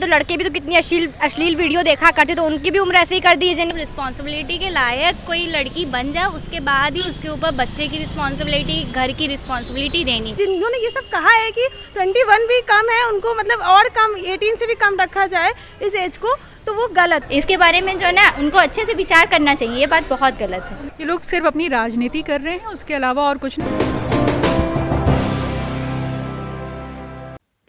तो लड़के भी तो कितनी अश्लील वीडियो देखा करते, तो उनकी भी उम्र ऐसे ही कर दी है। रिस्पॉन्सिबिलिटी के लायक कोई लड़की बन जाए, उसके बाद ही उसके ऊपर बच्चे की रिस्पॉन्सिबिलिटी, घर की रिस्पॉन्सिबिलिटी देनी। जिन्होंने ये सब कहा है कि 21 भी कम है, उनको मतलब और कम 18 से भी कम रखा जाए इस एज को, तो वो गलत। इसके बारे में जो है ना उनको अच्छे से विचार करना चाहिए, ये बात बहुत गलत है। ये लोग सिर्फ अपनी राजनीति कर रहे हैं, उसके अलावा और कुछ नहीं।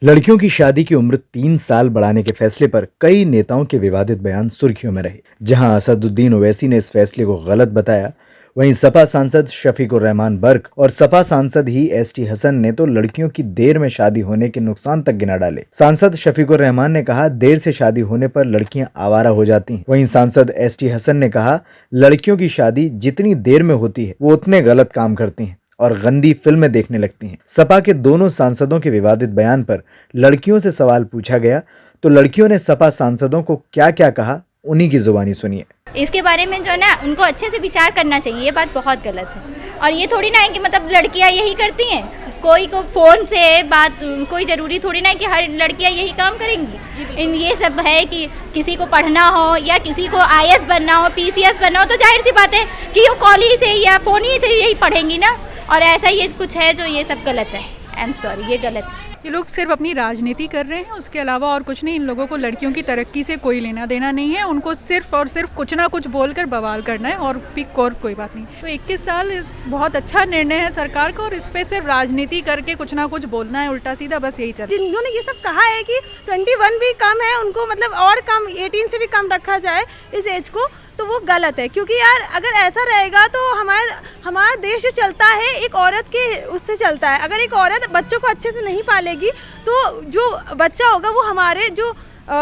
लड़कियों की शादी की उम्र 3 साल बढ़ाने के फैसले पर कई नेताओं के विवादित बयान सुर्खियों में रहे। जहां असदुद्दीन ओवैसी ने इस फैसले को गलत बताया, वहीं सपा सांसद शफीकुर रहमान बर्क और सपा सांसद ही एसटी हसन ने तो लड़कियों की देर में शादी होने के नुकसान तक गिना डाले। सांसद शफीकुर रहमान ने कहा, देर से शादी होने पर लड़कियां आवारा हो जाती हैं। वहीं सांसद एसटी हसन ने कहा, लड़कियों की शादी जितनी देर में होती है वो उतने गलत काम करती हैं और गंदी फिल्में देखने लगती हैं। सपा के दोनों सांसदों के विवादित बयान पर लड़कियों से सवाल पूछा गया तो लड़कियों ने सपा सांसदों को क्या क्या कहा, उन्हीं की जुबानी सुनिए। इसके बारे में जो है ना उनको अच्छे से विचार करना चाहिए, ये बात बहुत गलत है। और ये थोड़ी ना है कि मतलब लड़कियां यही करती हैं, कोई को फोन से बात, कोई ज़रूरी थोड़ी ना है कि हर लड़कियां यही काम करेंगी। इन ये सब है कि किसी को पढ़ना हो या किसी को आईएएस बनना हो, पीसीएस बनना हो, तो जाहिर सी बात है कि वो कॉल ही से या फ़ोन ही से यही पढ़ेंगी ना। और ऐसा ये कुछ है जो ये सब गलत है। आई एम सॉरी, ये गलत है। ये लोग सिर्फ अपनी राजनीति कर रहे हैं, उसके अलावा और कुछ नहीं। इन लोगों को लड़कियों की तरक्की से कोई लेना देना नहीं है। उनको सिर्फ और सिर्फ कुछ ना कुछ बोलकर बवाल करना है और पिक और कोई बात नहीं। तो 21 साल बहुत अच्छा निर्णय है सरकार का, और इस पे सिर्फ राजनीति करके कुछ ना कुछ बोलना है उल्टा सीधा, बस यही चल। जिन्होंने ये सब कहा है कि 21 भी कम है, उनको मतलब और कम 18 से भी कम रखा जाए इस एज को, तो वो गलत है। क्योंकि यार अगर ऐसा रहेगा तो हमारा देश जो चलता है एक औरत के उससे चलता है। अगर एक औरत बच्चों को अच्छे से नहीं पालेगी तो जो बच्चा होगा वो हमारे जो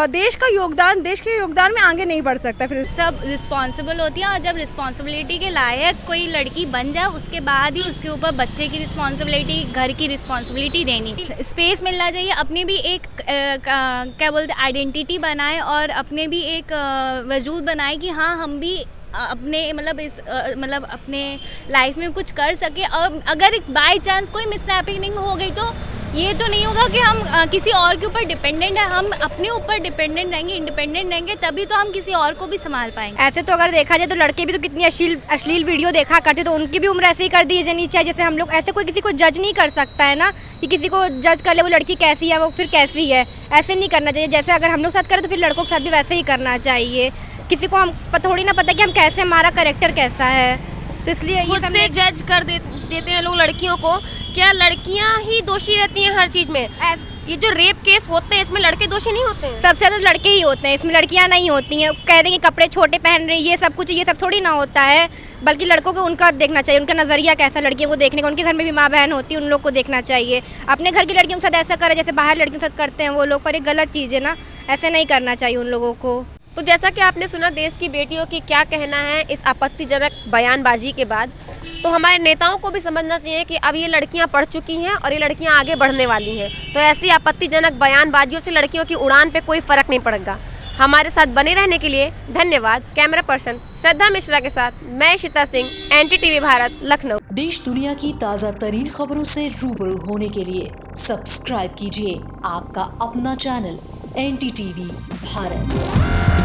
देश के योगदान में आगे नहीं बढ़ सकता। फिर सब रिस्पॉन्सिबल होती हैं, और जब रिस्पॉन्सिबिलिटी के लायक कोई लड़की बन जाए, उसके बाद ही उसके ऊपर बच्चे की रिस्पॉन्सिबिलिटी, घर की रिस्पॉन्सिबिलिटी देनी। स्पेस मिलना चाहिए, अपने भी एक क्या बोलते आइडेंटिटी बनाए और अपने भी एक वजूद बनाए कि हाँ हम भी अपने मतलब अपने लाइफ में कुछ कर सके। और अगर बाय चांस कोई मिसहैपनिंग हो गई तो ये तो नहीं होगा कि हम किसी और के ऊपर डिपेंडेंट है, हम अपने ऊपर डिपेंडेंट रहेंगे, इंडिपेंडेंट रहेंगे, तभी तो हम किसी और को भी संभाल पाएंगे। ऐसे तो अगर देखा जाए तो लड़के भी तो कितनी अश्लील वीडियो देखा करते, तो उनकी भी उम्र ऐसे ही कर दी जानी चाहिए। जैसे हम लोग ऐसे कोई किसी को जज नहीं कर सकता है ना, कि किसी को जज कर ले वो लड़की कैसी है वो फिर कैसी है, ऐसे नहीं करना चाहिए। जैसे अगर हम लोग साथ करें तो फिर लड़कों के साथ भी वैसे ही करना चाहिए। किसी को हम थोड़ी ना पता कि हम कैसे, हमारा कैरेक्टर कैसा है, तो इसलिए खुद से जज कर देते हैं लोग लड़कियों को। क्या लड़कियां ही दोषी रहती हैं हर चीज में? ये जो रेप केस होते हैं इसमें लड़के दोषी नहीं होते हैं? सबसे ज़्यादा लड़के ही होते हैं, इसमें लड़कियां नहीं होती हैं। कह देंगे कपड़े छोटे पहन रही, ये सब कुछ, ये सब थोड़ी ना होता है। बल्कि लड़कों को उनका देखना चाहिए, उनका नज़रिया कैसा लड़कियों को देखने का। उनके घर में भी माँ बहन होती है, उन लोग को देखना चाहिए। अपने घर की लड़कियों के साथ ऐसा करे जैसे बाहर लड़कियों के साथ करते हैं वो लोग, पर ये गलत चीज़ है ना, ऐसे नहीं करना चाहिए उन लोगों को। तो जैसा कि आपने सुना देश की बेटियों की क्या कहना है इस आपत्तिजनक बयानबाजी के बाद, तो हमारे नेताओं को भी समझना चाहिए कि अब ये लड़कियां पढ़ चुकी हैं और ये लड़कियां आगे बढ़ने वाली हैं। तो ऐसी आपत्तिजनक बयानबाजियों से लड़कियों की उड़ान पे कोई फर्क नहीं पड़ेगा। हमारे साथ बने रहने के लिए धन्यवाद। कैमरा पर्सन श्रद्धा मिश्रा के साथ मैं इशिता सिंह, NTTV भारत, लखनऊ। देश दुनिया की ताज़ा तरीन खबरों से रूबरू होने के लिए सब्सक्राइब कीजिए आपका अपना चैनल NTTV भारत।